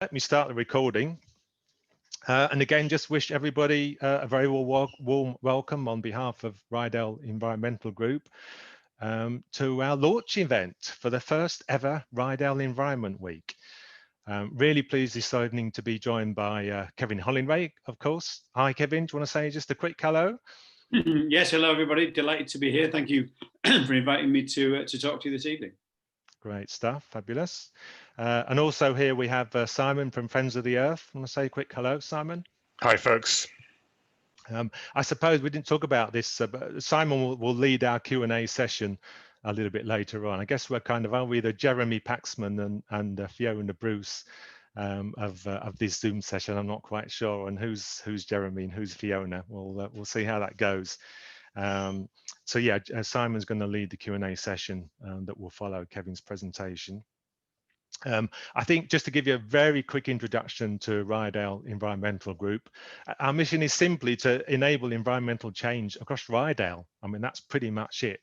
Let me start the recording. And again, just wish everybody a very warm welcome on behalf of Ryedale Environmental Group to our launch event for the first ever Ryedale Environment Week. Really pleased this evening to be joined by Kevin Hollinrake, of course. Hi, Kevin. Do you want to say just a quick hello? Yes, hello everybody. Delighted to be here. Thank you for inviting me to talk to you this evening. Great stuff, fabulous. And also here we have Simon from Friends of the Earth. Want to say a quick hello, Simon? Hi, folks. I suppose we didn't talk about this, but Simon will lead our Q&A session a little bit later on. I guess we're kind of, are we the Jeremy Paxman and Fiona Bruce of this Zoom session? I'm not quite sure. And who's Jeremy and who's Fiona? We'll see how that goes. So yeah, Simon's going to lead the Q&A session that will follow Kevin's presentation. I think just to give you a very quick introduction to Ryedale Environmental Group, our mission is simply to enable environmental change across Ryedale. I mean, that's pretty much it.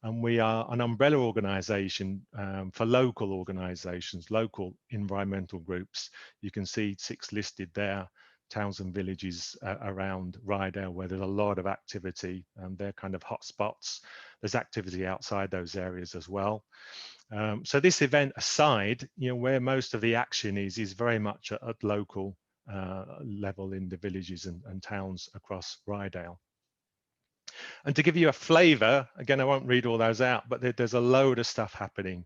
And we are an umbrella organisation for local organisations, local environmental groups. You can see 6 listed there, towns and villages around Ryedale where there's a lot of activity, and they're kind of hotspots. There's activity outside those areas as well. So this event aside, where most of the action is very much at local level in the villages and towns across Ryedale. And to give you a flavour, again, I won't read all those out, but there's a load of stuff happening.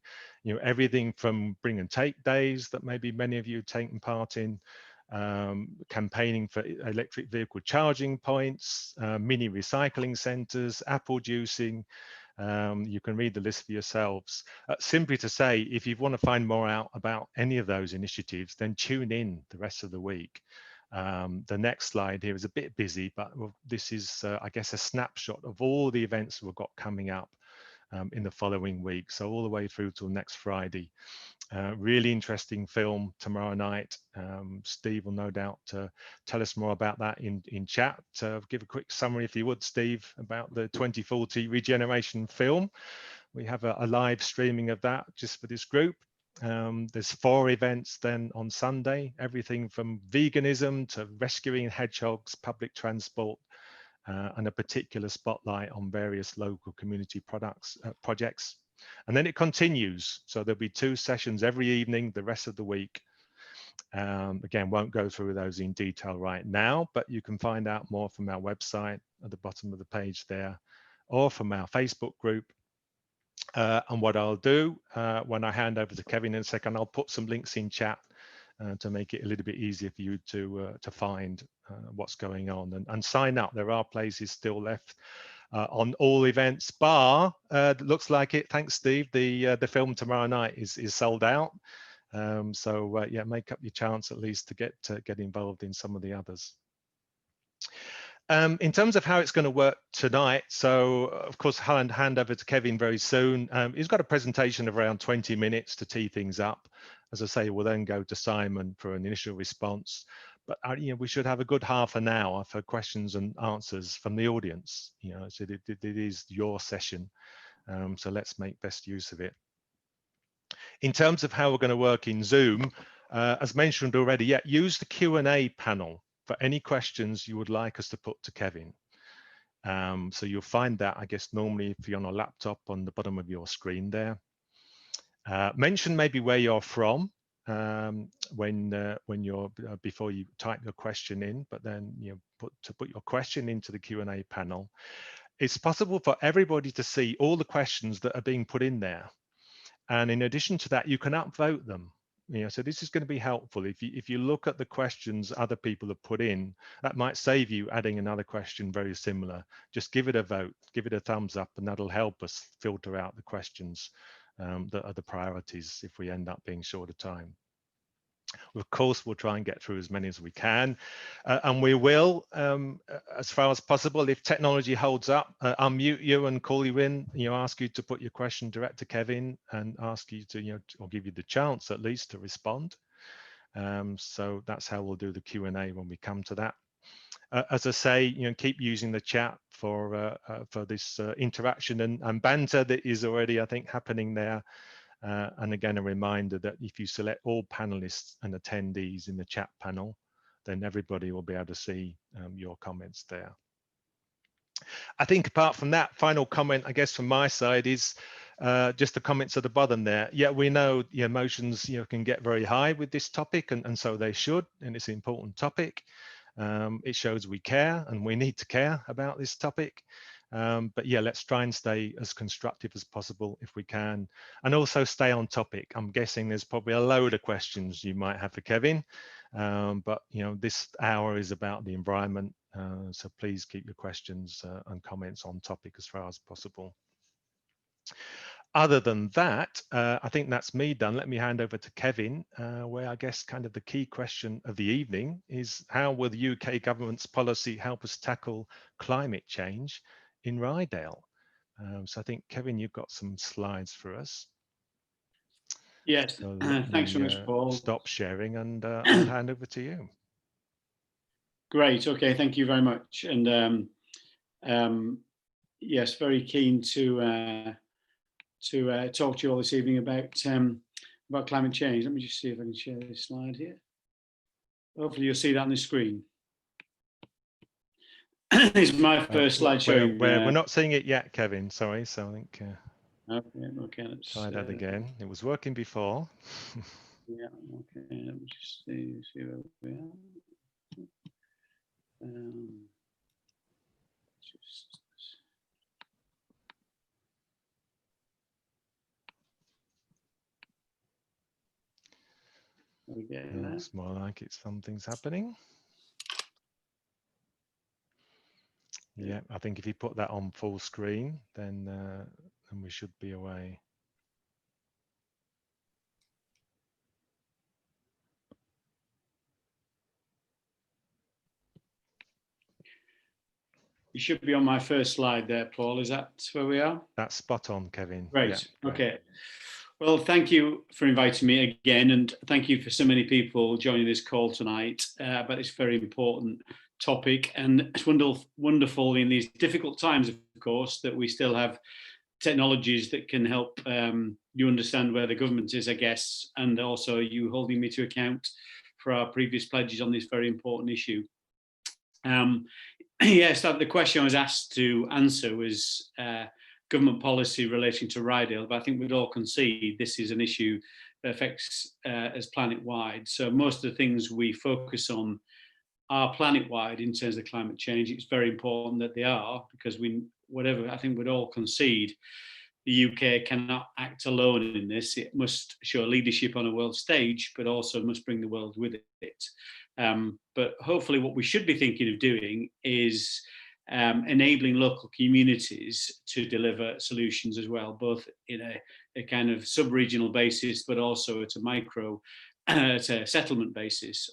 Everything from bring and take days that maybe many of you have taken part in, campaigning for electric vehicle charging points, mini recycling centres, apple juicing. You can read the list for yourselves. Simply to say, if you want to find more out about any of those initiatives, then tune in the rest of the week. The next slide here is a bit busy, but this is, I guess, a snapshot of all the events we've got coming up in the following week. So all the way through till next Friday. Really interesting film tomorrow night. Steve will no doubt tell us more about that in chat. Give a quick summary, if you would, Steve, about the 2040 regeneration film. We have a live streaming of that just for this group. There's 4 events then on Sunday, everything from veganism to rescuing hedgehogs, public transport, and a particular spotlight on various local community projects. And then it continues. So there'll be 2 sessions every evening, the rest of the week. Again, won't go through those in detail right now, but you can find out more from our website at the bottom of the page there, or from our Facebook group. And what I'll do when I hand over to Kevin in a second, I'll put some links in chat to make it a little bit easier for you to find what's going on and sign up. There are places still left on all events, bar looks like it. Thanks, Steve. The film tomorrow night is sold out. So yeah, make up your chance at least to get involved in some of the others. In terms of how it's going to work tonight, so of course I'll hand over to Kevin very soon. He's got a presentation of around 20 minutes to tee things up. As I say, we'll then go to Simon for an initial response. But we should have a good half an hour for questions and answers from the audience. So it is your session, so let's make best use of it. In terms of how we're going to work in Zoom, as mentioned already, yeah, use the Q&A panel for any questions you would like us to put to Kevin. So you'll find that, I guess, normally if you're on a laptop on the bottom of your screen there. Mention maybe where you're from before you type your question in, but then put your question into the Q&A panel. It's possible for everybody to see all the questions that are being put in there. And in addition to that, you can upvote them. So this is going to be helpful. If you look at the questions other people have put in, that might save you adding another question very similar. Just give it a vote, give it a thumbs up, and that'll help us filter out the questions that are the priorities if we end up being short of time. Of course, we'll try and get through as many as we can, and we will, as far as possible, if technology holds up, unmute you and call you in, ask you to put your question direct to Kevin and ask you to, or give you the chance at least to respond. So that's how we'll do the Q&A when we come to that. As I say, keep using the chat for this interaction and banter that is already, I think, happening there. And again, a reminder that if you select all panelists and attendees in the chat panel, then everybody will be able to see your comments there. I think apart from that, final comment, I guess from my side is just the comments at the bottom there. Yeah, we know the emotions can get very high with this topic, and so they should, and it's an important topic. It shows we care, and we need to care about this topic. But yeah, let's try and stay as constructive as possible if we can, and also stay on topic. I'm guessing there's probably a load of questions you might have for Kevin, but this hour is about the environment, so please keep your questions and comments on topic as far as possible. Other than that, I think that's me done. Let me hand over to Kevin, where I guess kind of the key question of the evening is how will the UK government's policy help us tackle climate change in Ryedale? So I think, Kevin, you've got some slides for us. Yes, So thanks so much, Paul. Stop sharing and I'll hand over to you. Great, okay, thank you very much. And yes, very keen to talk to you all this evening about climate change. Let me just see if I can share this slide here. Hopefully you'll see that on the screen. This is my first slide showing. We're not seeing it yet, Kevin, sorry, so I think okay, let's try that again. It was working before. Yeah, okay, let me just see where we are. It's more like something's happening. Yeah, I think if you put that on full screen, then we should be away. You should be on my first slide there, Paul. Is that where we are? That's spot on, Kevin. Great. Yeah, okay. Well, thank you for inviting me again, and thank you for so many people joining this call tonight about this very important topic. And it's wonderful in these difficult times, of course, that we still have technologies that can help you understand where the government is, I guess, and also you holding me to account for our previous pledges on this very important issue. Yes, the question I was asked to answer was government policy relating to Ryedale, but I think we'd all concede this is an issue that affects us planet-wide. So most of the things we focus on are planet-wide in terms of climate change. It's very important that they are, because I think we'd all concede the UK cannot act alone in this. It must show leadership on a world stage, but also must bring the world with it. But hopefully what we should be thinking of doing is enabling local communities to deliver solutions as well, both in a kind of sub-regional basis, but also at a settlement basis,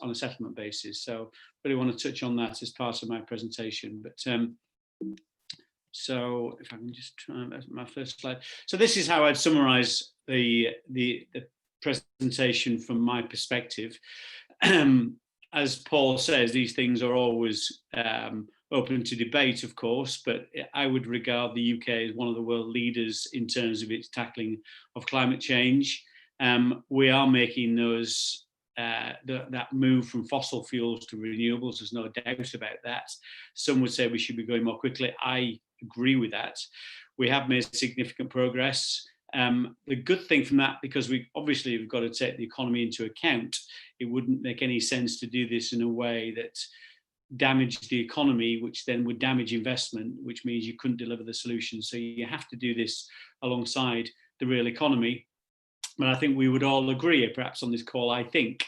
So really want to touch on that as part of my presentation. But so if I can just try my first slide. So this is how I'd summarize the presentation from my perspective. As Paul says, these things are always open to debate, of course, but I would regard the UK as one of the world leaders in terms of its tackling of climate change. We are making that move from fossil fuels to renewables. There's no doubt about that. Some would say we should be going more quickly. I agree with that. We have made significant progress. The good thing from that, because we've got to take the economy into account, it wouldn't make any sense to do this in a way that damaged the economy, which then would damage investment, which means you couldn't deliver the solution. So you have to do this alongside the real economy. But I think we would all agree, perhaps on this call, I think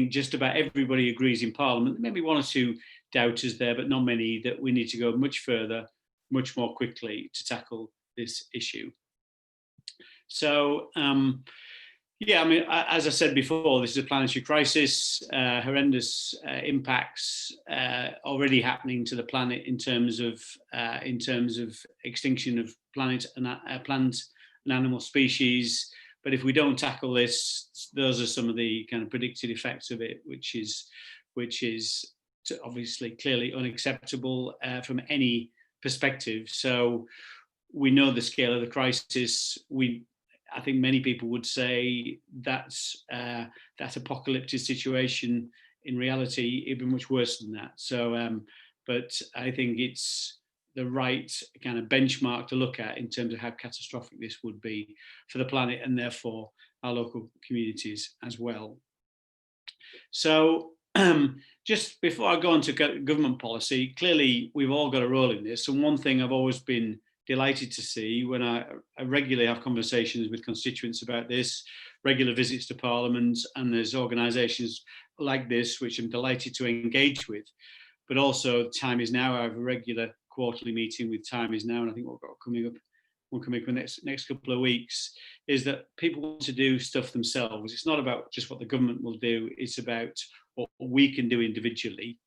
just about everybody agrees in Parliament, maybe one or two doubters there, but not many, that we need to go much further, much more quickly to tackle this issue. So, yeah, I mean, as I said before, this is a planetary crisis, horrendous impacts already happening to the planet in terms of extinction of plant and animal species. But if we don't tackle this, those are some of the kind of predicted effects of it, which is obviously clearly unacceptable from any perspective. So we know the scale of the crisis. I think many people would say that's that apocalyptic situation. In reality, it'd be much worse than that. So, but I think it's the right kind of benchmark to look at in terms of how catastrophic this would be for the planet and therefore our local communities as well. So just before I go on to government policy, clearly we've all got a role in this. And one thing I've always been delighted to see when I regularly have conversations with constituents about this, regular visits to Parliament, and there's organisations like this, which I'm delighted to engage with. But also Time Is Now, I have a regular quarterly meeting with Time Is Now, and I think we've got coming up the next couple of weeks, is that people want to do stuff themselves. It's not about just what the government will do, it's about what we can do individually.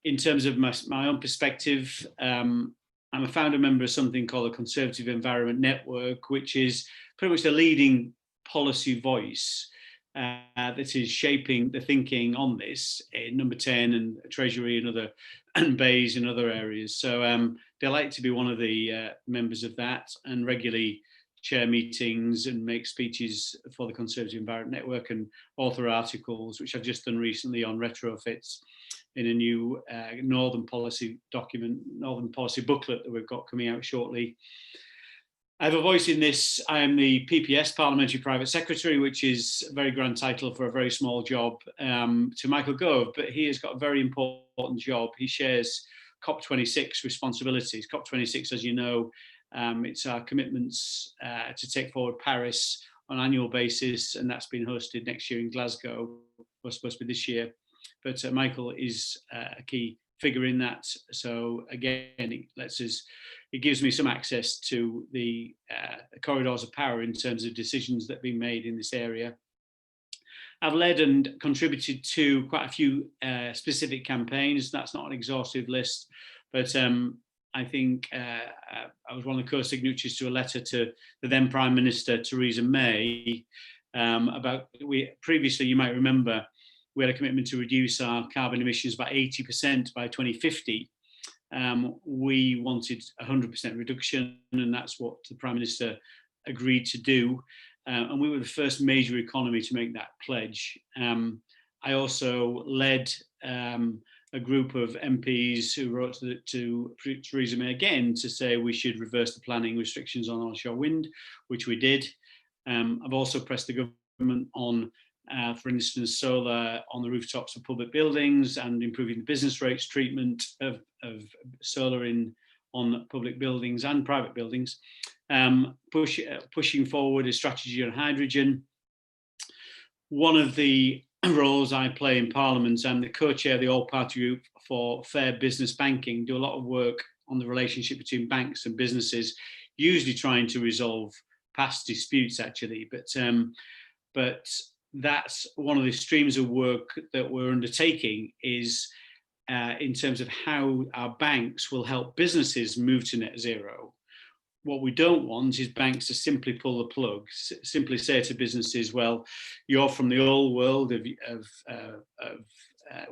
In terms of my own perspective, I'm a founder member of something called the Conservative Environment Network, which is pretty much the leading policy voice that is shaping the thinking on this in Number 10 and Treasury and other and Bays and other areas. So delighted to be one of the members of that and regularly chair meetings and make speeches for the Conservative Environment Network and author articles, which I've just done recently on retrofits in a new Northern Policy booklet that we've got coming out shortly. I have a voice in this. I am the PPS, Parliamentary Private Secretary, which is a very grand title for a very small job, to Michael Gove, but he has got a very important job. He shares COP26 responsibilities. COP26, as you know, it's our commitments to take forward Paris on an annual basis, and that's been hosted next year in Glasgow. Was supposed to be this year, but Michael is a key figure in that. So again, it gives me some access to the corridors of power in terms of decisions that have been made in this area. I've led and contributed to quite a few specific campaigns. That's not an exhaustive list, but I think I was one of the co-signatories to a letter to the then Prime Minister, Theresa May, previously, you might remember, we had a commitment to reduce our carbon emissions by 80% by 2050. We wanted 100% reduction, and that's what the Prime Minister agreed to do. And we were the first major economy to make that pledge. I also led a group of MPs who wrote to Theresa May again to say we should reverse the planning restrictions on onshore wind, which we did. I've also pressed the government on, for instance, solar on the rooftops of public buildings and improving the business rates treatment of solar on public buildings and private buildings. Pushing forward a strategy on hydrogen. One of the roles I play in Parliament, I'm the co-chair of the All-Party Group for Fair Business Banking, do a lot of work on the relationship between banks and businesses, usually trying to resolve past disputes actually, but that's one of the streams of work that we're undertaking is in terms of how our banks will help businesses move to net zero. What we don't want is banks to simply pull the plug, simply say to businesses, well, you're from the old world of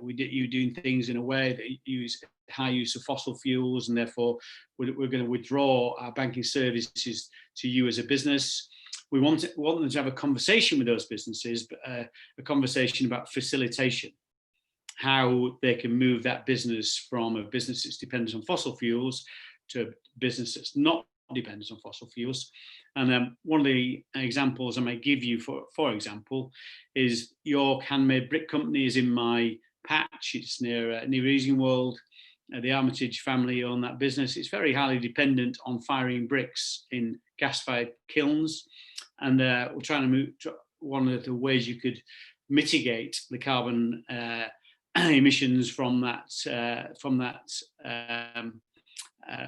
you doing things in a way that use high use of fossil fuels, and therefore we're going to withdraw our banking services to you as a business. We want them to have a conversation with those businesses, but a conversation about facilitation, how they can move that business from a business that's dependent on fossil fuels to a business that's not dependent on fossil fuels. And one of the examples I might give you, for example, is York Handmade Brick Company is in my patch. It's near Easingwold. The Armitage family own that business. It's very highly dependent on firing bricks in gas-fired kilns. And we're trying to move. One of the ways you could mitigate the carbon emissions from that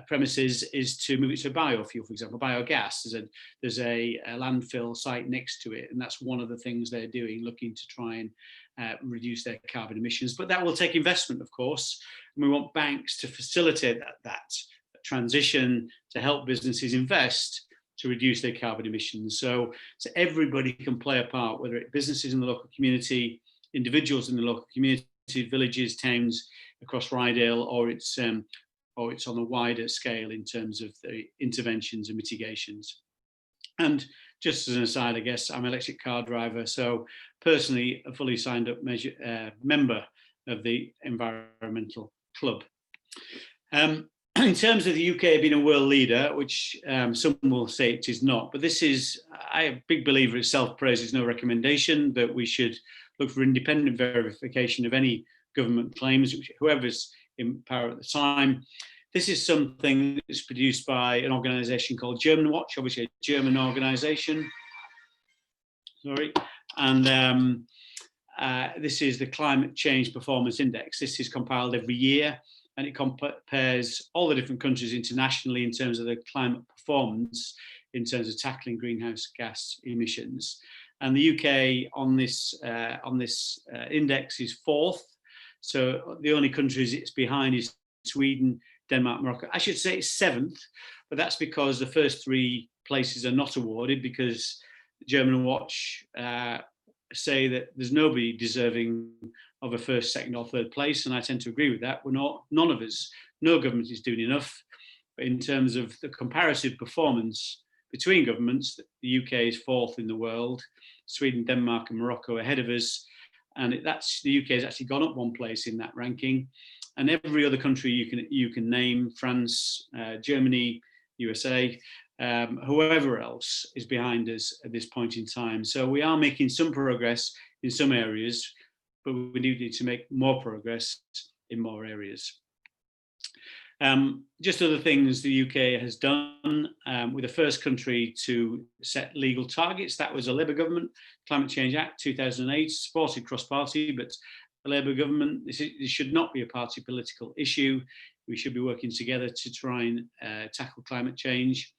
premises is to move it to biofuel, for example, biogas. There's a landfill site next to it, and that's one of the things they're doing, looking to try and reduce their carbon emissions. But that will take investment, of course, and we want banks to facilitate that transition to help businesses invest to reduce their carbon emissions. So everybody can play a part, whether it's businesses in the local community, individuals in the local community, villages, towns across Ryedale, or it's on a wider scale in terms of the interventions and mitigations. And just as an aside, I guess I'm an electric car driver, so personally a fully signed up member of the environmental club. In terms of the UK being a world leader, which some will say it is not, but this is, I am a big believer in self-praise is no recommendation, that we should look for independent verification of any government claims, whoever's in power at the time. This is something that's produced by an organisation called German Watch, obviously a German organisation. Sorry. And this is the Climate Change Performance Index. This is compiled every year, and it compares all the different countries internationally in terms of their climate performance, in terms of tackling greenhouse gas emissions. And the UK on this index is 4th. So the only countries it's behind is Sweden, Denmark, Morocco. I should say it's 7th, but that's because the first 3 places are not awarded, because German Watch say that there's nobody deserving of a 1st, 2nd or 3rd place, and I tend to agree with that. We're not, none of us, no government is doing enough. But in terms of the comparative performance between governments, the UK is 4th in the world. Sweden, Denmark and Morocco ahead of us, and the UK has actually gone up 1 place in that ranking. And every other country you can name, France, Germany, USA, whoever else is behind us at this point in time. So we are making some progress in some areas, but we need to make more progress in more areas. Just other things the UK has done, we're the first country to set legal targets. That was a Labour government, Climate Change Act 2008, supported cross-party, but the Labour government, this should not be a party political issue. We should be working together to try and tackle climate change.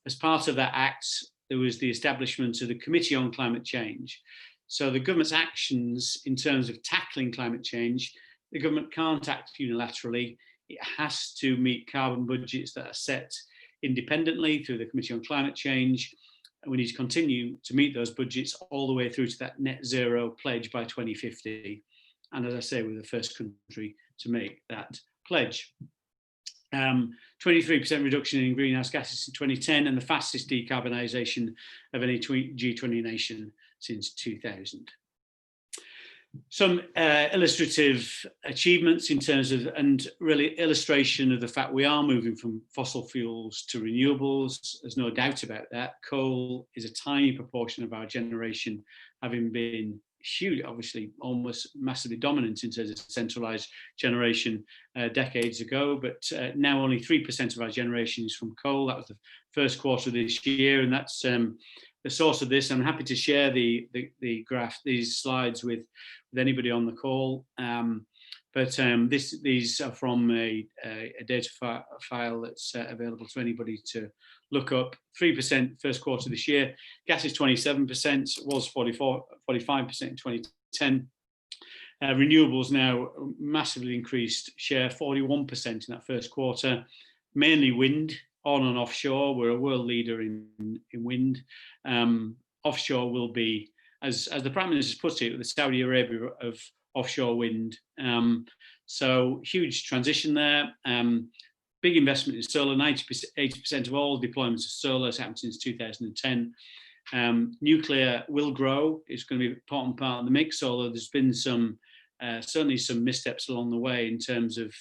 As part of that act, there was the establishment of the Committee on Climate Change. So the government's actions in terms of tackling climate change, the government can't act unilaterally. It has to meet carbon budgets that are set independently through the Committee on Climate Change. And we need to continue to meet those budgets all the way through to that net zero pledge by 2050. And as I say, we're the first country to make that pledge. 23% reduction in greenhouse gases in 2010, and the fastest decarbonisation of any G20 nation since 2000. Some illustrative achievements in terms of, and really illustration of the fact we are moving from fossil fuels to renewables. There's no doubt about that. Coal is a tiny proportion of our generation, having been huge, obviously almost massively dominant in terms of centralised generation decades ago, but now only 3% of our generation is from coal. That was the first quarter of this year, and that's the source of this. I'm happy to share the graph, these slides with anybody on the call. But these are from a data file that's available to anybody to look up. 3% first quarter this year. Gas is 27%, was 45% in 2010. Renewables now massively increased share, 41% in that first quarter. Mainly wind, on and offshore. We're a world leader in wind. Offshore will be, as the Prime Minister put it, the Saudi Arabia of offshore wind. So huge transition there. Big investment in solar. 80% of all deployments of solar has happened since 2010. Nuclear will grow. It's going to be an important part of the mix, although there's been certainly some missteps along the way in terms of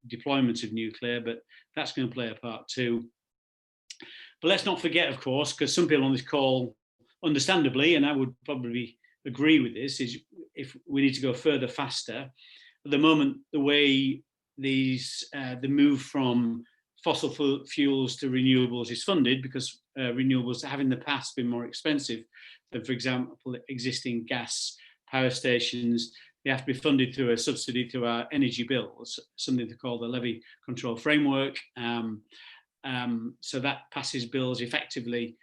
deployment of nuclear, but that's going to play a part too. But let's not forget, of course, because some people on this call, understandably, and I would probably agree with this, is if we need to go further faster. At the moment, the way the move from fossil fuels to renewables is funded, because renewables have in the past been more expensive than, for example, existing gas power stations. They have to be funded through a subsidy through our energy bills, something they call the levy control framework. So that passes bills effectively,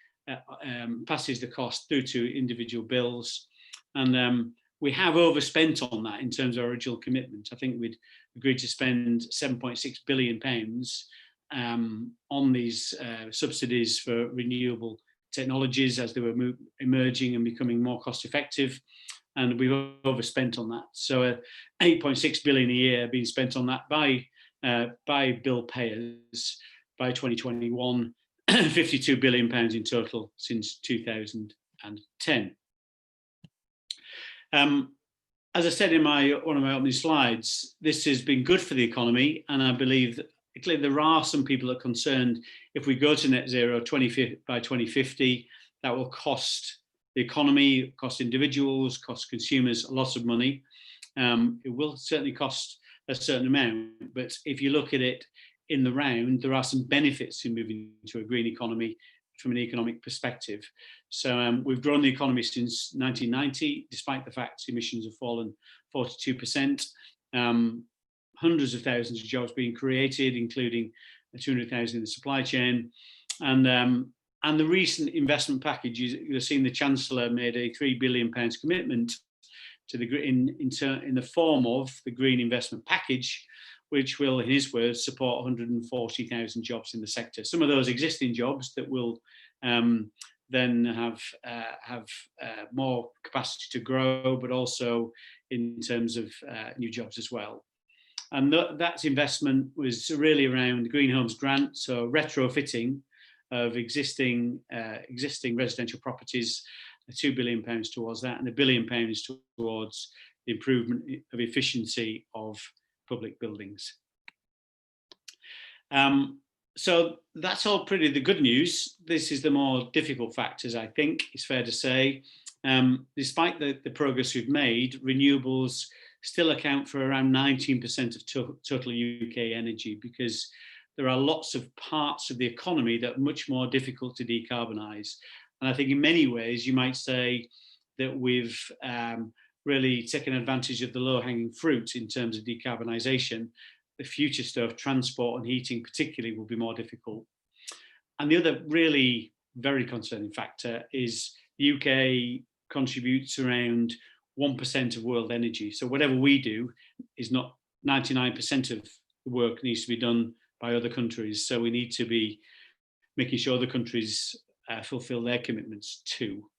passes the cost through to individual bills. And we have overspent on that in terms of our original commitment. I think we'd agreed to spend £7.6 billion on these subsidies for renewable technologies as they were emerging and becoming more cost effective. And we've overspent on that. So 8.6 billion a year being spent on that by bill payers by 2021. £52 billion in total since 2010. As I said in one of my opening slides, this has been good for the economy, and I believe that clearly there are some people that are concerned if we go to net zero by 2050, that will cost the economy, cost individuals, cost consumers a lot of money. It will certainly cost a certain amount, but if you look at it in the round, there are some benefits in moving to a green economy from an economic perspective. So we've grown the economy since 1990, despite the fact emissions have fallen 42%. Hundreds of thousands of jobs being created, including 200,000 in the supply chain. And the recent investment package, you've seen the Chancellor made a £3 billion commitment to the in the form of the Green Investment Package, which will, in his words, support 140,000 jobs in the sector. Some of those existing jobs that will then have more capacity to grow, but also in terms of new jobs as well. And that investment was really around the Green Homes Grant, so retrofitting of existing residential properties, £2 billion towards that, and £1 billion towards the improvement of efficiency of public buildings. So that's all pretty the good news. This is the more difficult factors, I think, it's fair to say. Despite the progress we've made, renewables still account for around 19% of total UK energy, because there are lots of parts of the economy that are much more difficult to decarbonise. And I think in many ways, you might say that we've really taken advantage of the low-hanging fruit in terms of decarbonisation. The future stuff, transport and heating particularly, will be more difficult. And the other really very concerning factor is the UK contributes around 1% of world energy. So whatever we do is not 99% of the work needs to be done by other countries. So we need to be making sure other countries fulfill their commitments too.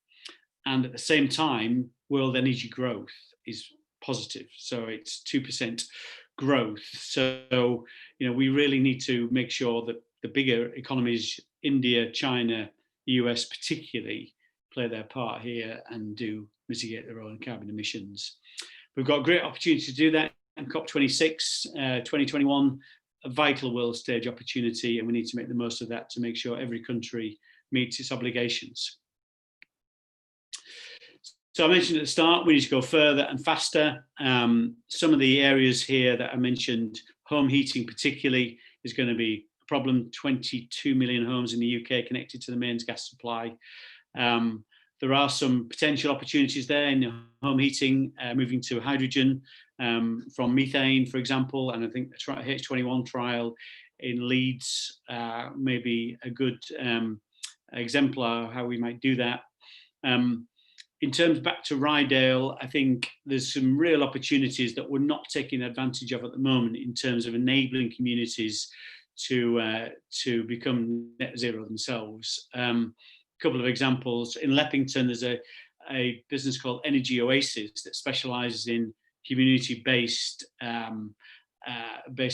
And at the same time, world energy growth is positive. So it's 2% growth. So, we really need to make sure that the bigger economies, India, China, US particularly, play their part here and do mitigate their own carbon emissions. We've got a great opportunity to do that in COP26, 2021, a vital world stage opportunity, and we need to make the most of that to make sure every country meets its obligations. So I mentioned at the start, we need to go further and faster. Some of the areas here that I mentioned, home heating particularly, is going to be a problem. 22 million homes in the UK connected to the mains gas supply. There are some potential opportunities there in home heating, moving to hydrogen from methane, for example, and I think the H21 trial in Leeds may be a good exemplar of how we might do that. In terms back to Ryedale, I think there's some real opportunities that we're not taking advantage of at the moment in terms of enabling communities to become net zero themselves. Couple of examples. In Leppington, there's a business called Energy Oasis that specialises in community-based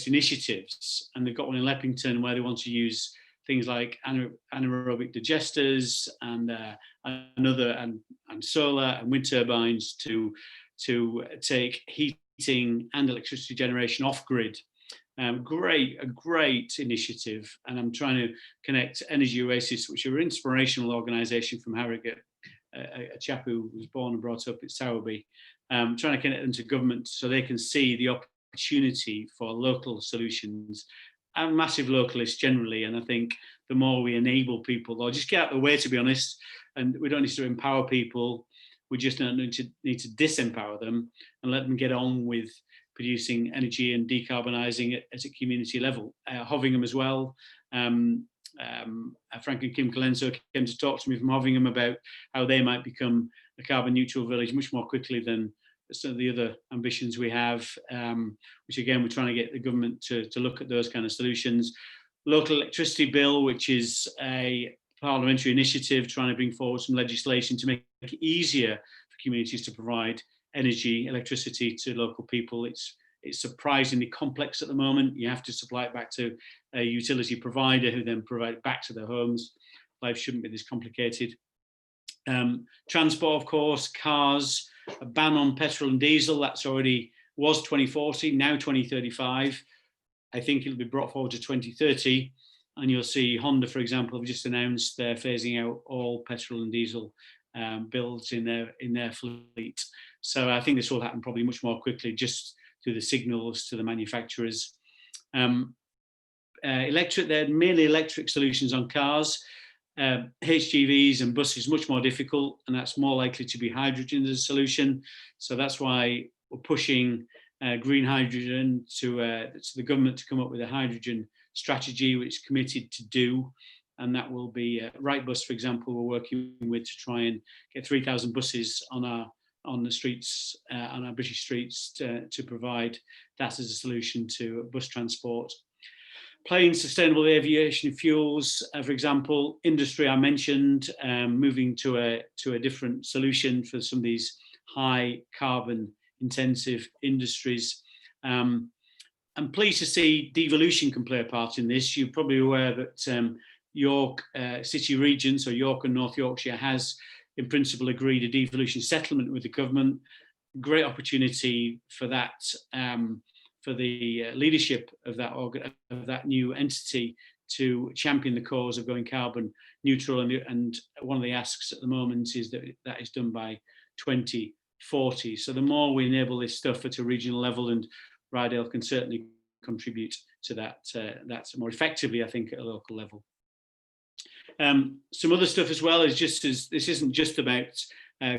initiatives, and they've got one in Leppington where they want to use things like anaerobic digesters and solar and wind turbines to take heating and electricity generation off grid. A great initiative, and I'm trying to connect Energy Oasis, which are an inspirational organisation from Harrogate, a chap who was born and brought up at Sowerby, trying to connect them to government so they can see the opportunity for local solutions. I'm a massive localist generally, and I think the more we enable people, or just get out of the way, to be honest, and we don't need to empower people, we just don't need to disempower them and let them get on with producing energy and decarbonising it at a community level. Hovingham as well. Frank and Kim Colenso came to talk to me from Hovingham about how they might become a carbon neutral village much more quickly than some of the other ambitions we have, which again, we're trying to get the government to look at those kind of solutions. Local electricity bill, which is a parliamentary initiative trying to bring forward some legislation to make it easier for communities to provide electricity to local people. It's It's surprisingly complex at the moment. You have to supply it back to a utility provider who then provide it back to their homes. Life shouldn't be this complicated. Transport, of course, cars, a ban on petrol and diesel, that's already was 2040, now 2035. I think it'll be brought forward to 2030. And you'll see Honda, for example, have just announced they're phasing out all petrol and diesel builds in their fleet. So I think this will happen probably much more quickly, just through the signals to the manufacturers. Electric, they're mainly electric solutions on cars. HGVs and buses much more difficult, and that's more likely to be hydrogen as a solution. So that's why we're pushing green hydrogen to the government to come up with a hydrogen strategy, which is committed to do. And that will be Wrightbus, for example, we're working with to try and get 3,000 buses on the streets, on our British streets, to provide that as a solution to bus transport. Plain sustainable aviation fuels, for example, industry I mentioned, moving to a different solution for some of these high carbon intensive industries. I'm pleased to see devolution can play a part in this. You're probably aware that York City Region, so York and North Yorkshire, has in principle agreed a devolution settlement with the government. Great opportunity for that, for the leadership of that new entity to champion the cause of going carbon neutral. And one of the asks at the moment is that is done by 2040. So the more we enable this stuff at a regional level, and Ryedale can certainly contribute to that more effectively, I think, at a local level. Some other stuff as well is this isn't just about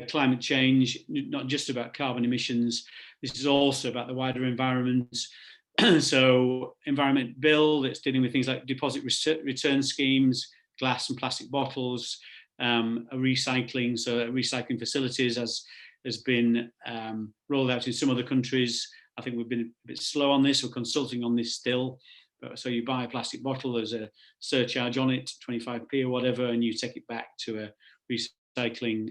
climate change, not just about carbon emissions. This is also about the wider environment. So environment bill that's dealing with things like deposit return schemes, glass and plastic bottles, recycling. So recycling facilities has been rolled out in some other countries. I think we've been a bit slow on this. We're consulting on this still. So you buy a plastic bottle, there's a surcharge on it, 25p or whatever, and you take it back to a recycling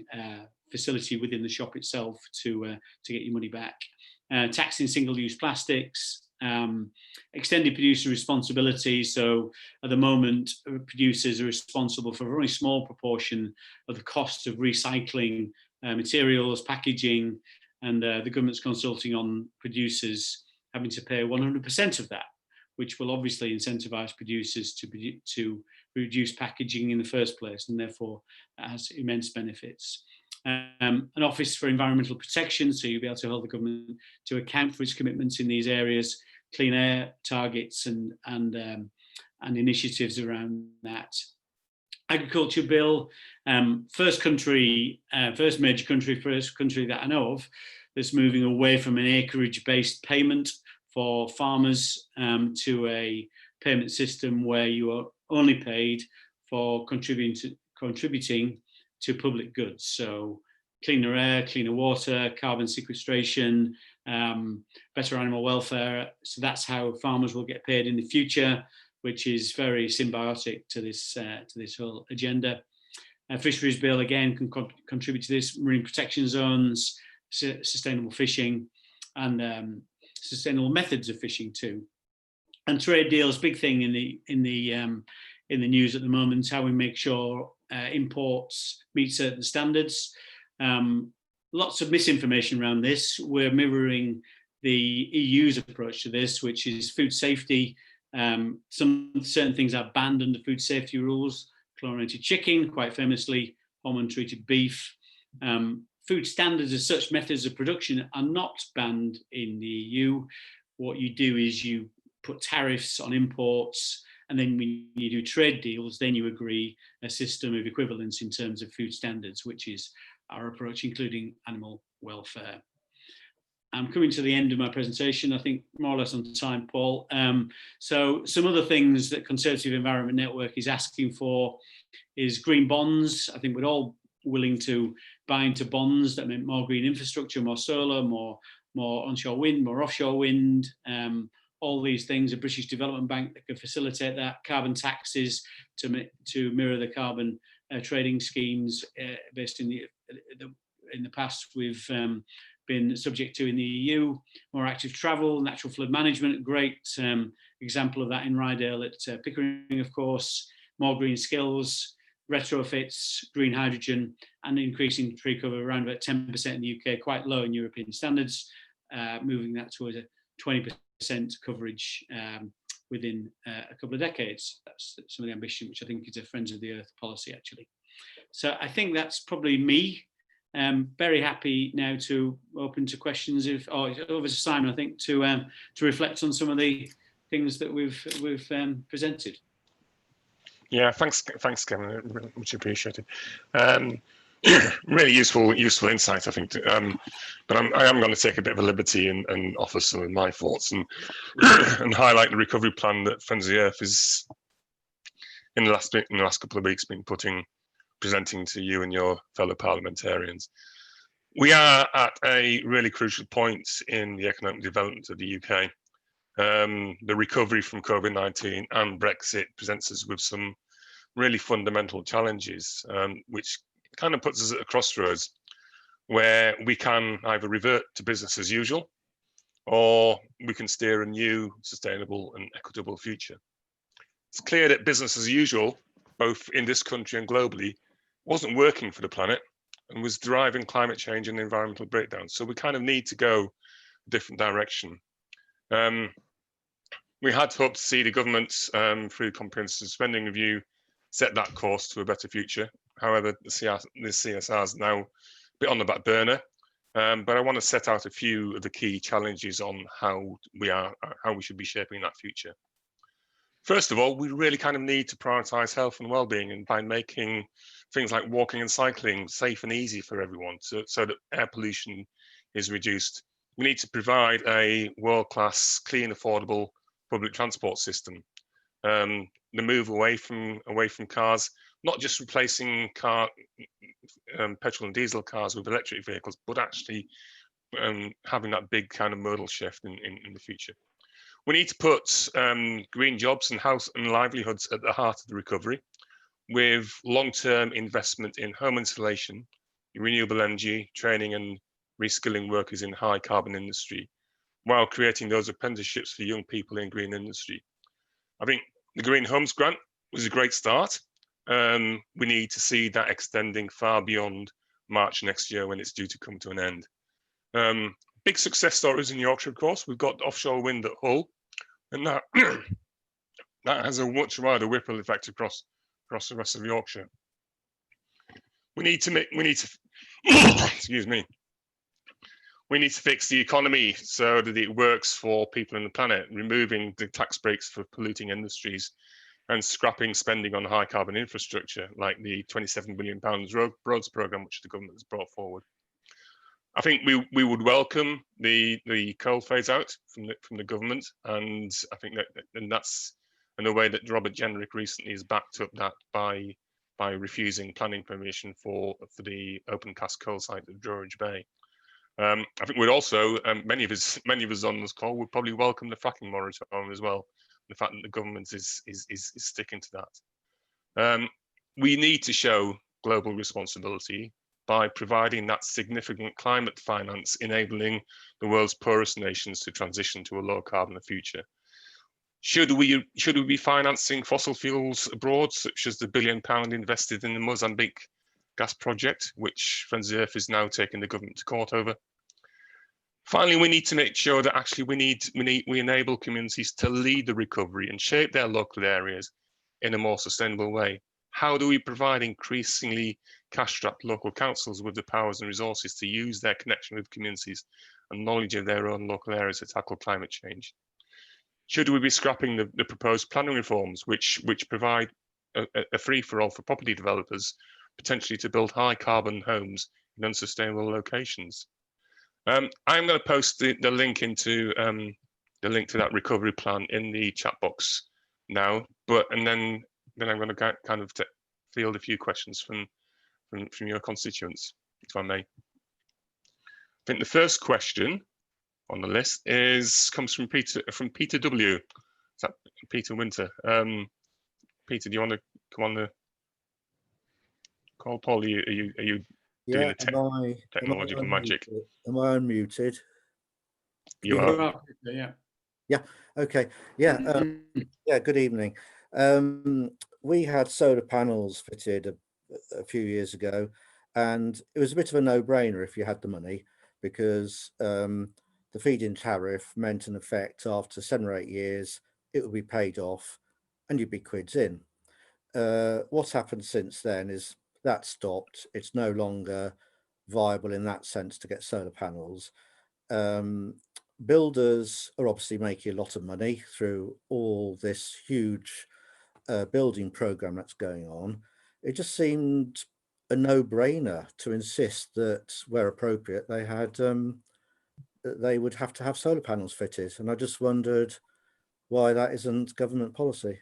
facility within the shop itself to get your money back. Taxing single-use plastics, extended producer responsibility. So at the moment, producers are responsible for a very small proportion of the cost of recycling materials, packaging, and the government's consulting on producers having to pay 100% of that, which will obviously incentivise producers to reduce packaging in the first place, and therefore has immense benefits. An office for environmental protection, so you'll be able to hold the government to account for its commitments in these areas, clean air targets and initiatives around that. Agriculture bill, first major country that I know of that's moving away from an acreage-based payment for farmers to a payment system where you are only paid for contributing to public goods. So cleaner air, cleaner water, carbon sequestration, better animal welfare. So that's how farmers will get paid in the future, which is very symbiotic to this whole agenda. Fisheries bill again can contribute to this. Marine protection zones, sustainable fishing, and sustainable methods of fishing too. And trade deals, big thing in the news at the moment. How we make sure imports meet certain standards. Lots of misinformation around this. We're mirroring the EU's approach to this, which is food safety. Certain things are banned under food safety rules. Chlorinated chicken, quite famously, hormone-treated beef. Food standards as such, methods of production are not banned in the EU. What you do is you put tariffs on imports, and then when you do trade deals, then you agree a system of equivalence in terms of food standards, which is our approach, including animal welfare. I'm coming to the end of my presentation, I think more or less on time, Paul. So some other things that Conservative Environment Network is asking for is green bonds. I think we're all willing to buy into bonds that meant more green infrastructure, more solar, more onshore wind, more offshore wind, all these things. A British Development Bank that could facilitate that. Carbon taxes to mirror the carbon trading schemes based in the past. We've been subject to in the EU. More active travel, natural flood management, great example of that in Ryedale at Pickering, of course. More green skills, retrofits, green hydrogen, and increasing tree cover around about 10% in the UK, quite low in European standards, moving that towards a 20% coverage within a couple of decades. That's some of the ambition, which I think is a Friends of the Earth policy, actually. So I think that's probably me. Very happy now to open to questions. Over to Simon, I think, to reflect on some of the things that we've presented. Yeah, thanks, Kevin. Much appreciated. Really useful insight, I think. But I am going to take a bit of a liberty and offer some of my thoughts and and highlight the recovery plan that Friends of the Earth is in the last couple of weeks been presenting to you and your fellow parliamentarians. We are at a really crucial point in the economic development of the UK. The recovery from COVID-19 and Brexit presents us with some really fundamental challenges, which kind of puts us at a crossroads where we can either revert to business as usual, or we can steer a new, sustainable and equitable future. It's clear that business as usual, both in this country and globally, wasn't working for the planet and was driving climate change and environmental breakdown. So we kind of need to go a different direction. We had hoped to see the government, through comprehensive spending review, set that course to a better future. However, the CSR is now a bit on the back burner. But I want to set out a few of the key challenges on how we should be shaping that future. First of all, we really kind of need to prioritize health and well-being, and by making things like walking and cycling safe and easy for everyone, so that air pollution is reduced. We need to provide a world-class, clean, affordable public transport system. The move away from cars, not just replacing petrol and diesel cars with electric vehicles, but actually having that big kind of modal shift in the future. We need to put green jobs and house and livelihoods at the heart of the recovery, with long-term investment in home insulation, renewable energy, training and reskilling workers in high carbon industry, while creating those apprenticeships for young people in green industry. I think the Green Homes Grant was a great start. We need to see that extending far beyond March next year, when it's due to come to an end. Big success stories in Yorkshire, of course. We've got offshore wind at Hull, and that has a much wider ripple effect across the rest of Yorkshire. We need to excuse me. We need to fix the economy so that it works for people on the planet, removing the tax breaks for polluting industries and scrapping spending on high carbon infrastructure, like the £27 billion roads programme, which the government has brought forward. I think we would welcome the coal phase out from the government, and I think that's in a way that Robert Jenrick recently has backed up that by refusing planning permission for the open cast coal site at Druridge Bay. I think we'd also, many of us on this call would probably welcome the fracking moratorium as well. The fact that the government is sticking to that. We need to show global responsibility by providing that significant climate finance, enabling the world's poorest nations to transition to a low carbon future. Should we be financing fossil fuels abroad, such as the £1 billion invested in the Mozambique gas project, which Friends of the Earth is now taking the government to court over? Finally, we need to make sure that actually we enable communities to lead the recovery and shape their local areas in a more sustainable way. How do we provide increasingly cash-strapped local councils with the powers and resources to use their connection with communities and knowledge of their own local areas to tackle climate change? Should we be scrapping the proposed planning reforms, which provide a free-for-all for property developers, potentially to build high-carbon homes in unsustainable locations? I'm going to post the link into the link to that recovery plan in the chat box now, and then I'm going to kind of field a few questions from your constituents, if I may. I think the first question on the list comes from Peter W. Is that Peter Winter? Peter, do you want to come on the call? Paul, are you doing Yeah, the technological magic. Am I unmuted? You are. Yeah. Yeah. Okay. Yeah. Yeah. Good evening. We had solar panels fitted a few years ago, and it was a bit of a no-brainer if you had the money, because the feed-in tariff meant, in effect, after 7 or 8 years, it would be paid off, and you'd be quids in. What's happened since then is that stopped. It's no longer viable in that sense to get solar panels. Builders are obviously making a lot of money through all this huge building program that's going on. It just seemed a no-brainer to insist that where appropriate they had that they would have to have solar panels fitted, and I just wondered why that isn't government policy.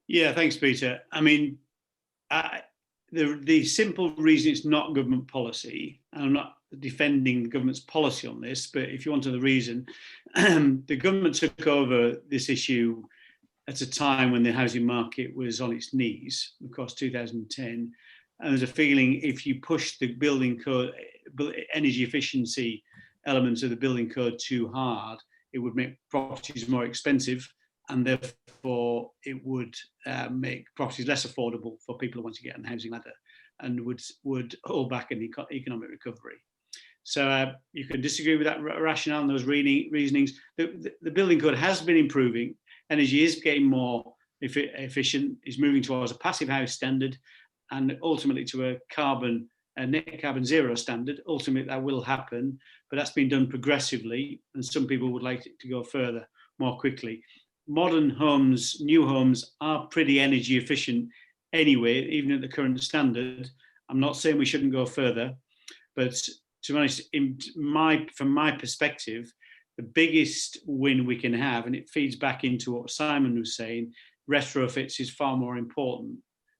Yeah, thanks, Peter. I mean, the simple reason it's not government policy, and I'm not defending the government's policy on this, but if you want to know the reason, the government took over this issue at a time when the housing market was on its knees, of course, 2010. And there's a feeling if you push the building code, energy efficiency elements of the building code too hard, it would make properties more expensive, and therefore it would make properties less affordable for people who want to get on the housing ladder, and would hold back an economic recovery. So you can disagree with that rationale and those reasonings. The building code has been improving. Energy is getting more efficient, is moving towards a passive house standard, and ultimately to a net carbon zero standard. Ultimately that will happen, but that's been done progressively, and some people would like it to go further more quickly. Modern homes, new homes, are pretty energy efficient anyway, even at the current standard. I'm not saying we shouldn't go further, but to be honest, from my perspective, the biggest win we can have, and it feeds back into what Simon was saying, retrofits is far more important.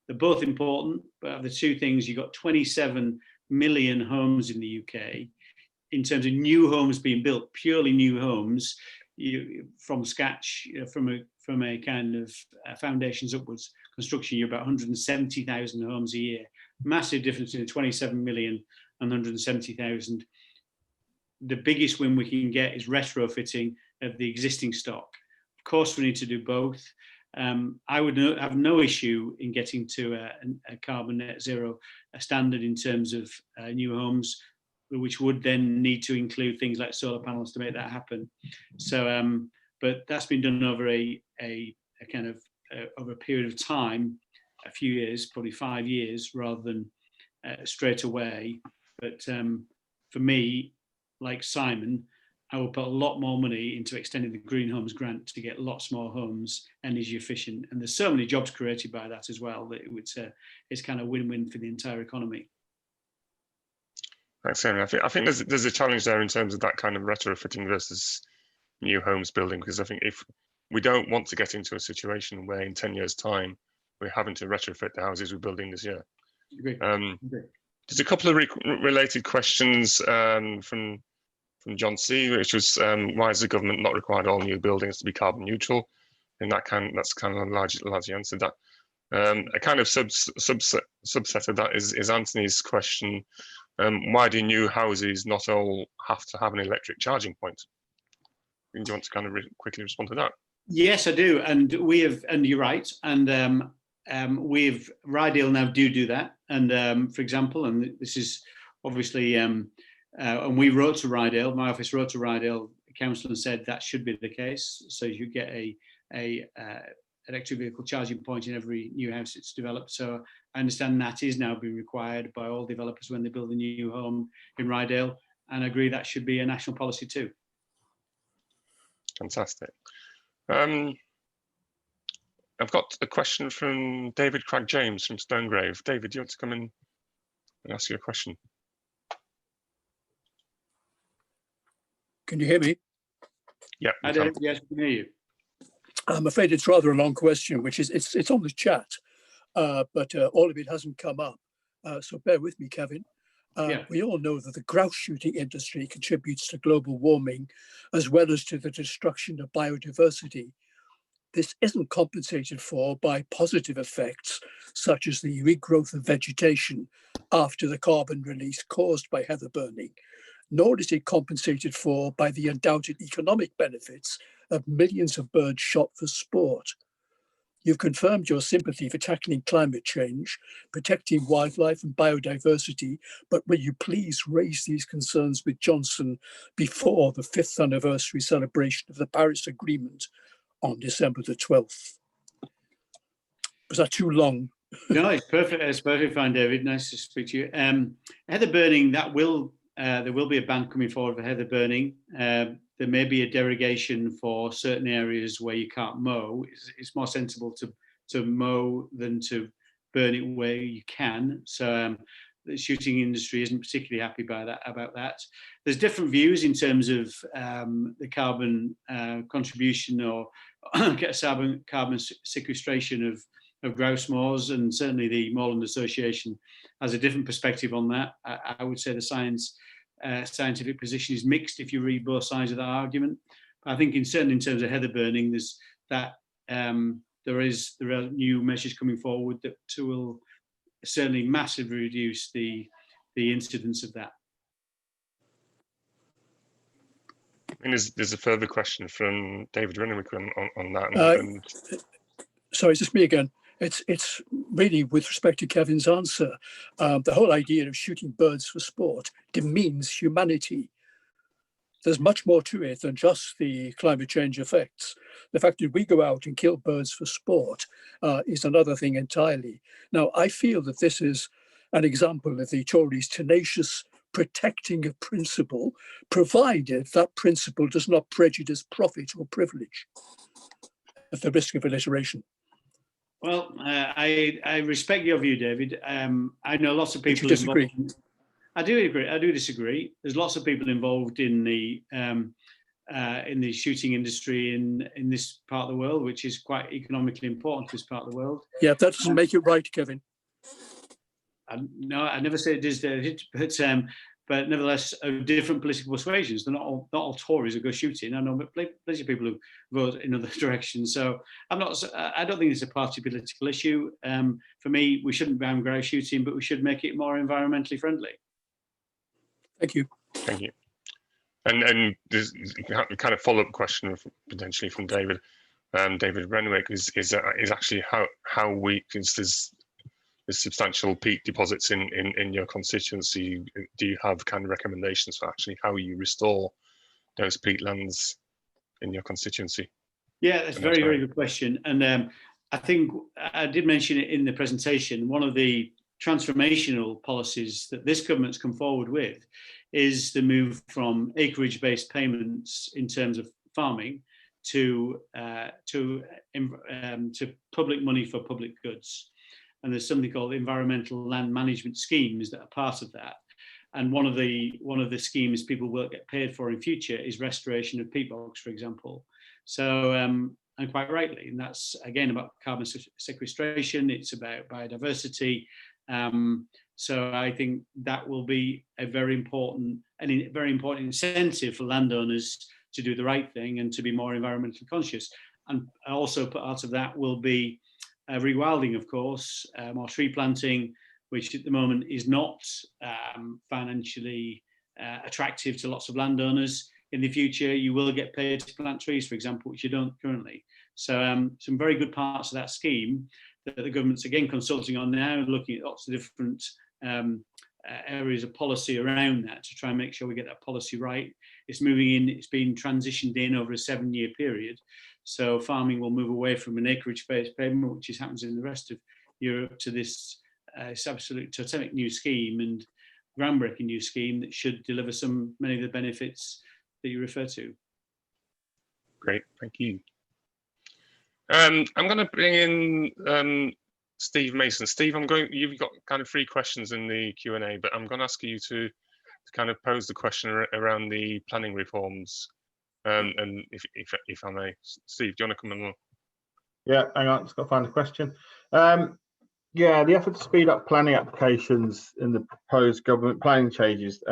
They're both important, but of the two things, you've got 27 million homes in the UK. In terms of new homes being built, purely new homes, from scratch, from a kind of foundations upwards construction, you're about 170,000 homes a year. Massive difference between 27 million and 170,000. The biggest win we can get is retrofitting of the existing stock. Of course, we need to do both. I would have no issue in getting to a carbon net zero standard in terms of new homes, which would then need to include things like solar panels to make that happen. So, but that's been done over a kind of over a period of time, a few years, probably 5 years, rather than straight away. But for me, like Simon, I will put a lot more money into extending the Green Homes grant to get lots more homes energy efficient. And there's so many jobs created by that as well that it's kind of win-win for the entire economy. Thanks, Henry. I think there's a challenge there in terms of that kind of retrofitting versus new homes building, because I think if we don't want to get into a situation where in 10 years' time we're having to retrofit the houses we're building this year. There's a couple of related questions from John C, which was why is the government not required all new buildings to be carbon neutral? And that's kind of largely answered that. A kind of subset of that is Anthony's question. Why do new houses not all have to have an electric charging point? Do you want to kind of quickly respond to that? Yes, I do, and we have, and you're right, and we've Ryedale now do that, and for example, and this is obviously, and we wrote to Ryedale. My office wrote to Ryedale Council and said that should be the case. So you get a electric vehicle charging point in every new house that's developed. So I understand that is now being required by all developers when they build a new home in Ryedale, and I agree that should be a national policy too. Fantastic. I've got a question from David Cragg James from Stonegrave. David, do you want to come in and ask your question? Can you hear me? Yeah, yes, we can hear you. I'm afraid it's rather a long question, which is it's on the chat, but all of it hasn't come up. So bear with me, Kevin. We all know that the grouse shooting industry contributes to global warming, as well as to the destruction of biodiversity. This isn't compensated for by positive effects, such as the regrowth of vegetation after the carbon release caused by heather burning, nor is it compensated for by the undoubted economic benefits of millions of birds shot for sport. You've confirmed your sympathy for tackling climate change, protecting wildlife and biodiversity, but will you please raise these concerns with Johnson before the 5th anniversary celebration of the Paris Agreement on December the 12th? Was that too long? No, it's perfect. It's perfectly fine, David. Nice to speak to you. Heather burning, there will be a ban coming forward for heather burning. There may be a derogation for certain areas where you can't mow. It's more sensible to mow than to burn it where you can. So the shooting industry isn't particularly happy about that. There's different views in terms of the carbon contribution or carbon sequestration of grouse moors, and certainly the Moorland Association has a different perspective on that. I would say the scientific position is mixed if you read both sides of that argument. But I think certainly in terms of heather burning, there are new measures coming forward that will certainly massively reduce the incidence of that. I mean, there's a further question from David Renwick on that. Sorry, it's just me again. It's really with respect to Kevin's answer. The whole idea of shooting birds for sport demeans humanity. There's much more to it than just the climate change effects. The fact that we go out and kill birds for sport is another thing entirely. Now, I feel that this is an example of the Tories' tenacious protecting of principle, provided that principle does not prejudice profit or privilege at the risk of alliteration. Well, I respect your view, David. I know lots of people. You disagree? I do agree. I do disagree. There's lots of people involved in the shooting industry in this part of the world, which is quite economically important to this part of the world. Yeah, that doesn't make it right, Kevin. No, I never say it is, David, but nevertheless, different political persuasions. They're not all Tories who go shooting. I know plenty of people who vote in other directions. So I don't think it's a party political issue. For me, we shouldn't ban grouse shooting, but we should make it more environmentally friendly. Thank you. Thank you. And there's a kind of follow-up question potentially from David. David Renwick is actually how weak is this? There's substantial peat deposits in your constituency. Do you have kind of recommendations for actually how you restore those peatlands in your constituency? Yeah, that's a very, very good question. And I think I did mention it in the presentation. One of the transformational policies that this government's come forward with is the move from acreage-based payments in terms of farming to public money for public goods. And there's something called environmental land management schemes that are part of that. And one of the schemes people will get paid for in future is restoration of peat bogs, for example. So, and quite rightly, and that's again about carbon sequestration. It's about biodiversity. So I think that will be a very important incentive for landowners to do the right thing and to be more environmentally conscious. And also part of that will be rewilding, of course, or tree planting, which at the moment is not financially attractive to lots of landowners. In the future, you will get paid to plant trees, for example, which you don't currently. So some very good parts of that scheme that the government's again consulting on now, looking at lots of different areas of policy around that to try and make sure we get that policy right. It's moving in, it's been transitioned in over a 7-year period. So farming will move away from an acreage-based payment, which happens in the rest of Europe, to this absolute totemic new scheme and groundbreaking new scheme that should deliver many of the benefits that you refer to. Great, thank you. I'm going to bring in Steve Mason. Steve, you've got kind of 3 questions in the Q&A, but I'm going to ask you to kind of pose the question around the planning reforms. And if I may, Steve, do you want to come in? Yeah, hang on, just got to find the question. Yeah, the effort to speed up planning applications in the proposed government planning changes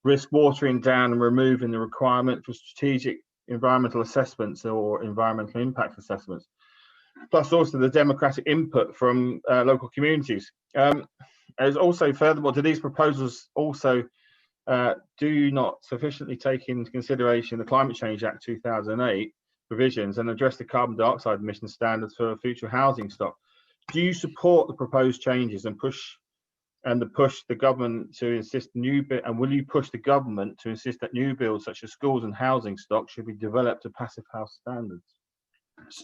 risk watering down and removing the requirement for strategic environmental assessments or environmental impact assessments, plus also the democratic input from local communities. As also, furthermore, do these proposals also do not sufficiently take into consideration the Climate Change Act 2008 provisions and address the carbon dioxide emission standards for future housing stock? Do you support the proposed changes and push the government to insist and will you push the government to insist that new builds such as schools and housing stock should be developed to passive house standards?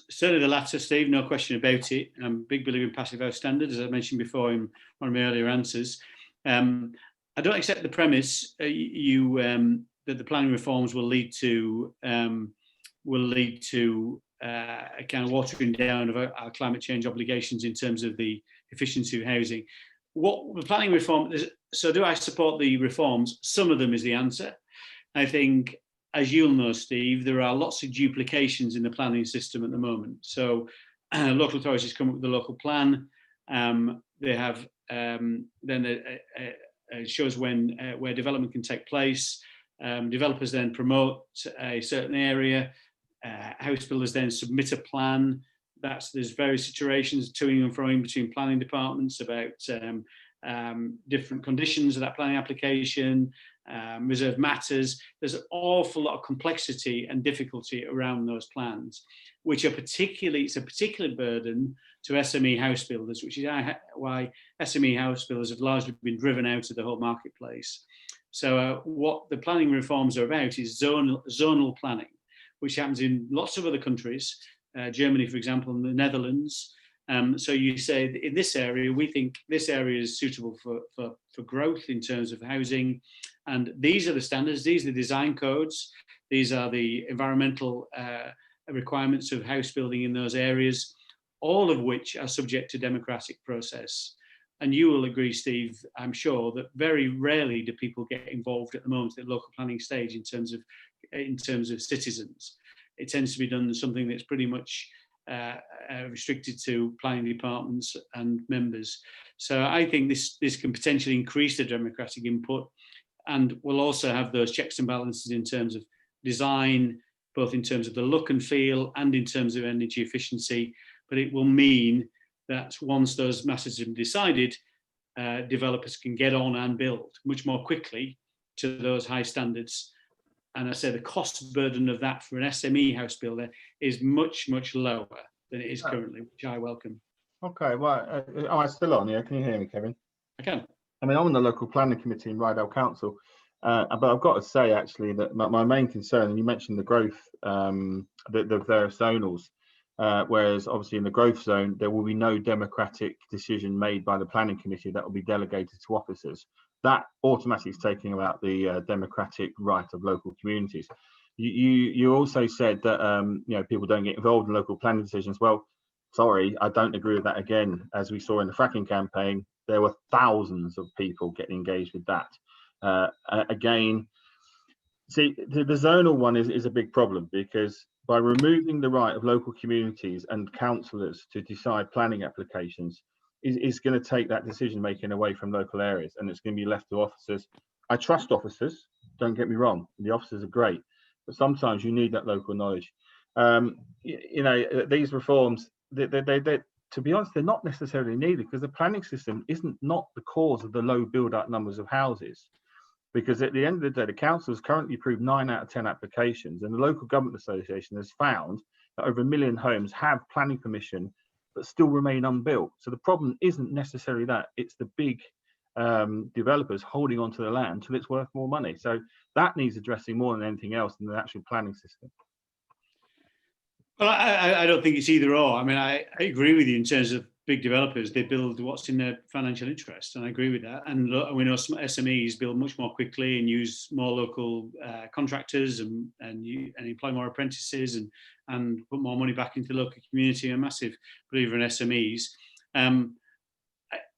Certainly the latter, Steve, no question about it. I'm a big believer in passive house standards, as I mentioned before in one of my earlier answers. I don't accept the premise that the planning reforms will lead to a kind of watering down of our climate change obligations in terms of the efficiency of housing. What the planning reform is, so do I support the reforms? Some of them is the answer. I think, as you'll know, Steve, there are lots of duplications in the planning system at the moment. So local authorities come up with the local plan. They have it shows where development can take place. Developers then promote a certain area. House builders then submit a plan. There's various iterations toing and froing between planning departments about different conditions of that planning application, reserved matters. There's an awful lot of complexity and difficulty around those plans, which are it's a particular burden to SME house builders, which is why SME house builders have largely been driven out of the whole marketplace. So what the planning reforms are about is zonal planning, which happens in lots of other countries, Germany, for example, and the Netherlands. So you say in this area, we think this area is suitable for growth in terms of housing. And these are the standards, these are the design codes, these are the environmental requirements of house building in those areas, all of which are subject to democratic process. And you will agree, Steve, I'm sure, that very rarely do people get involved at the moment at the local planning stage in terms of citizens. It tends to be done as something that's pretty much restricted to planning departments and members. So I think this can potentially increase the democratic input, and we'll also have those checks and balances in terms of design, both in terms of the look and feel and in terms of energy efficiency. But it will mean that once those matters have been decided, developers can get on and build much more quickly to those high standards. And I say the cost burden of that for an SME house builder is much, much lower than it is currently, which I welcome. Okay, well, am I still on? Yeah, can you hear me, Kevin? I can. I mean, I'm on the local planning committee in Ryedale Council, but I've got to say actually that my main concern, and you mentioned the growth, the various zonals, whereas obviously in the growth zone there will be no democratic decision made by the planning committee that will be delegated to officers. That automatically is taking about the democratic right of local communities. You also said that people don't get involved in local planning decisions. Well, sorry, I don't agree with that. Again, as we saw in the fracking campaign, there were thousands of people getting engaged with that. Again, see, the zonal one is a big problem, because by removing the right of local communities and councillors to decide planning applications is going to take that decision making away from local areas, and it's going to be left to officers. I trust officers, don't get me wrong, the officers are great, but sometimes you need that local knowledge. These reforms, they to be honest, they're not necessarily needed, because the planning system isn't not the cause of the low build-up numbers of houses. Because at the end of the day, the council has currently approved 9 out of 10 applications, and the local government association has found that over 1 million homes have planning permission but still remain unbuilt. So the problem isn't necessarily that, it's the big developers holding onto the land till it's worth more money. So that needs addressing more than anything else in the actual planning system. Well, I don't think it's either or. I mean, I agree with you in terms of big developers. They build what's in their financial interest, and I agree with that. And we know some SMEs build much more quickly and use more local contractors and employ more apprentices and put more money back into the local community. I'm a massive believer in SMEs.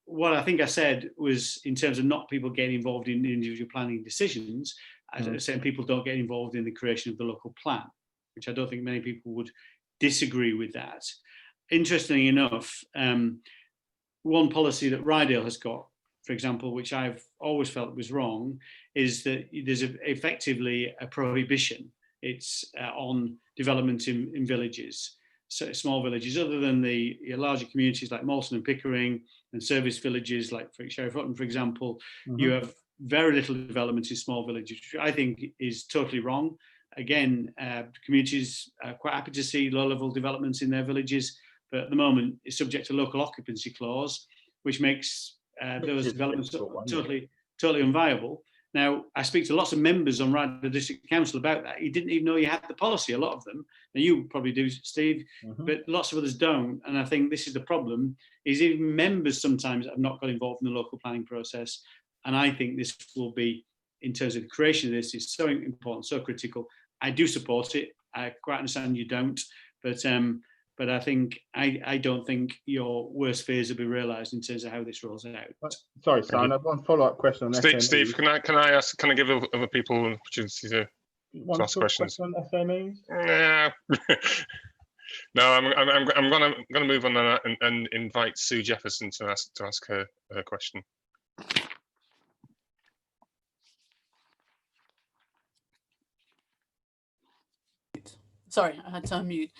What I think I said was, in terms of not people getting involved in individual planning decisions, I was saying people don't get involved in the creation of the local plan, which I don't think many people would disagree with that. Interestingly enough, one policy that Ryedale has got, for example, which I've always felt was wrong, is that there's effectively a prohibition. It's on development in villages. small villages, other than the larger communities like Malton and Pickering, and service villages like Sheriff Hutton, for example, you have very little development in small villages, which I think is totally wrong. Again, communities are quite happy to see low-level developments in their villages, but at the moment it's subject to local occupancy clause, which makes those developments totally unviable. Now, I speak to lots of members on Ryedale District Council about that. You didn't even know you had the policy, a lot of them. And you probably do, Steve, but lots of others don't. And I think this is the problem, is even members sometimes have not got involved in the local planning process. And I think this will be, in terms of the creation of this, is so important, so critical. I do support it. I quite understand you don't. But I think I don't think your worst fears will be realised in terms of how this rolls out. Sorry, Simon, I have one follow-up question on SMEs. Steve, can I give other people an opportunity to ask questions? On SMEs? No, I'm gonna move on and invite Sue Jefferson to ask her question. Sorry, I had to unmute.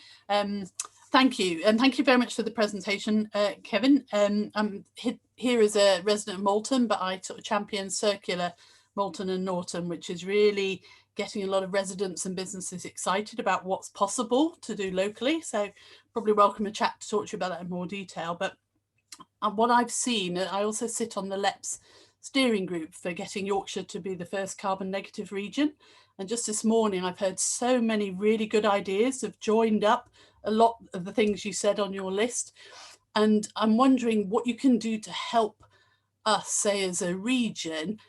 Thank you, and thank you very much for the presentation, Kevin. I'm here as a resident of Malton, but I sort of champion circular Malton and Norton, which is really getting a lot of residents and businesses excited about what's possible to do locally. So probably welcome a chat to talk to you about that in more detail. But what I've seen, I also sit on the LEPS steering group for getting Yorkshire to be the first carbon negative region. And just this morning, I've heard so many really good ideas have joined up a lot of the things you said on your list. And I'm wondering what you can do to help us, say, as a region,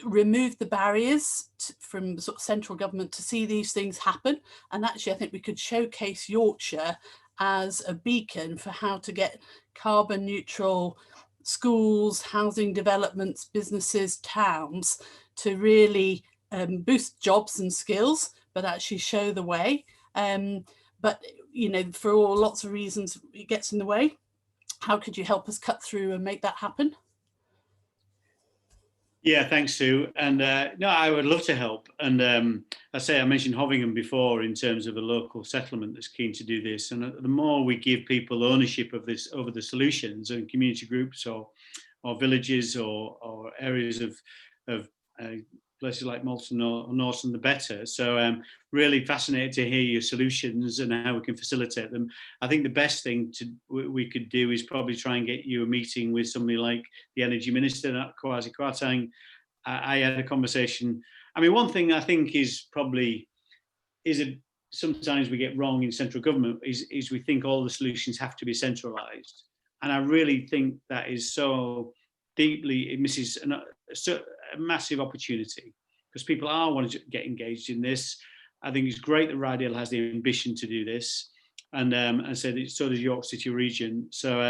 remove the barriers from sort of central government to see these things happen. And actually, I think we could showcase Yorkshire as a beacon for how to get carbon neutral schools, housing developments, businesses, towns to really boost jobs and skills, but actually show the way. But, you know, for lots of reasons, it gets in the way. How could you help us cut through and make that happen? Yeah, thanks, Sue. And no, I would love to help. And I mentioned Hovingham before in terms of a local settlement that's keen to do this. And the more we give people ownership of this over the solutions and community groups or villages or areas of places like Malton or Norton, the better. So really fascinated to hear your solutions and how we can facilitate them. I think the best thing we could do is probably try and get you a meeting with somebody like the Energy Minister, Kwasi Kwarteng. I had a conversation. I mean, one thing I think is probably sometimes we get wrong in central government is we think all the solutions have to be centralised. And I really think that is so deeply, it misses a massive opportunity because people are wanting to get engaged in this. I think it's great that Ryedale has the ambition to do this, and so does York City region. So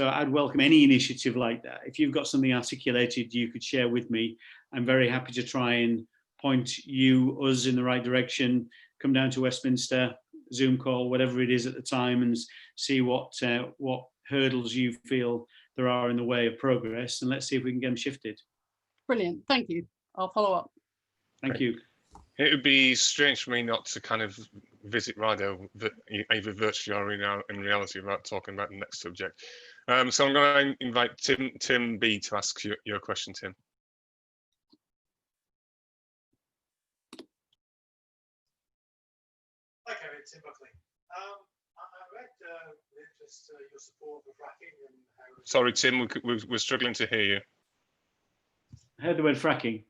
I'd welcome any initiative like that. If you've got something articulated you could share with me, I'm very happy to try and point us in the right direction. Come down to Westminster, Zoom call, whatever it is at the time, and see what hurdles you feel there are in the way of progress, and let's see if we can get them shifted. Brilliant, thank you. I'll follow up. Thank you. It would be strange for me not to kind of visit Ryedale, either virtually or in reality, about talking about the next subject. So I'm going to invite Tim B to ask your question, Tim. Hi, Kevin. Tim Buckley. I read with interest your support for fracking and how. Sorry, Tim, we're struggling to hear you. I heard the word fracking.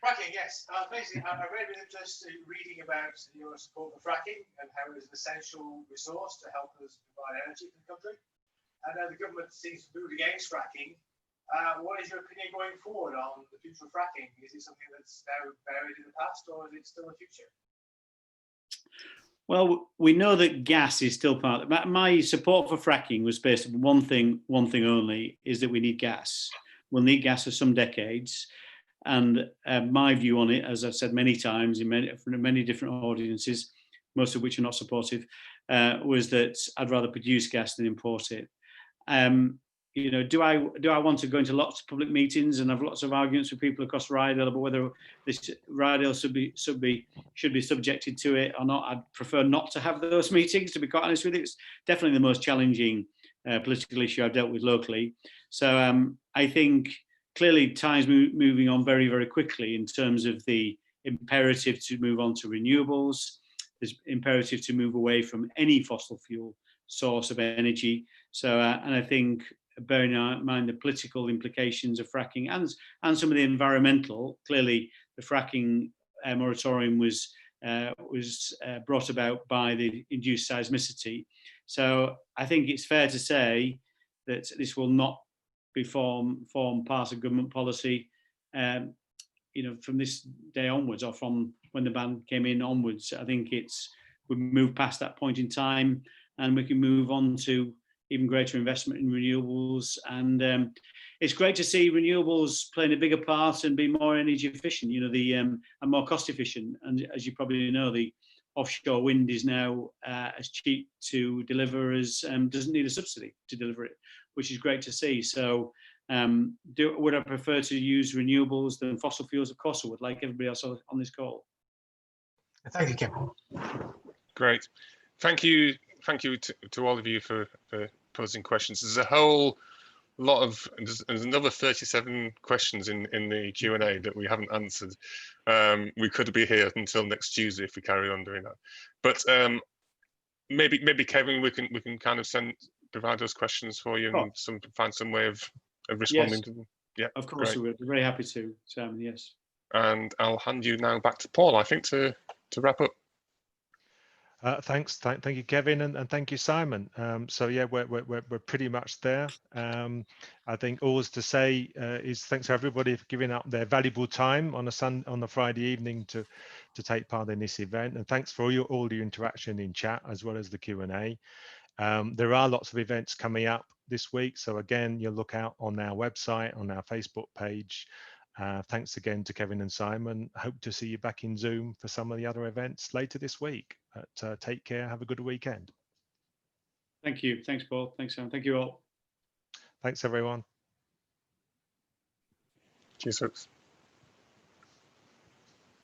Fracking, yes. Basically, I read with interest reading about your support for fracking and how it is an essential resource to help us provide energy for the country. And now the government seems to move against fracking. What is your opinion going forward on the future of fracking? Is it something that's now buried in the past, or is it still the future? Well, we know that gas is still part of it. My support for fracking was based on one thing only, is that we need gas. We'll need gas for some decades. And my view on it, as I've said many times in many different audiences, most of which are not supportive, was that I'd rather produce gas than import it. you know, do I want to go into lots of public meetings and have lots of arguments with people across Ryedale about whether this Ryedale should be subjected to it or not? I'd prefer not to have those meetings, to be quite honest with you. It's definitely the most challenging political issue I've dealt with locally. So I think clearly time's moving on very, very quickly in terms of the imperative to move on to renewables. There's imperative to move away from any fossil fuel source of energy. So, and I think bearing in mind the political implications of fracking and some of the environmental, clearly the fracking moratorium was brought about by the induced seismicity. So I think it's fair to say that this will not be form part of government policy, you know, from this day onwards, or from when the ban came in onwards. I think we've moved past that point in time, and we can move on to even greater investment in renewables. And it's great to see renewables playing a bigger part and being more energy efficient, you know, and more cost efficient. And as you probably know, the offshore wind is now as cheap to deliver as doesn't need a subsidy to deliver it, which is great to see. So would I prefer to use renewables than fossil fuels? Of course I would, like everybody else on this call. Thank you, Kevin. Great. Thank you to all of you for posing questions. There's a whole lot of, there's another 37 questions in the Q&A that we haven't answered. We could be here until next Tuesday if we carry on doing that. But maybe Kevin, we can kind of provide those questions for you and find some way of responding to them. Yeah, of course we will. We're very happy to, Simon. Yes. And I'll hand you now back to Paul, I think, to wrap up. Thanks, thank you, Kevin, and thank you, Simon. So yeah, we're pretty much there. I think all to say is thanks to everybody for giving up their valuable time on a Friday evening to take part in this event, and thanks for all your interaction in chat as well as the Q&A. There are lots of events coming up this week, so again, you'll look out on our website, on our Facebook page. Thanks again to Kevin and Simon. Hope to see you back in Zoom for some of the other events later this week. But take care. Have a good weekend. Thank you. Thanks, Paul. Thanks, Simon. Thank you all. Thanks, everyone. Cheers, folks.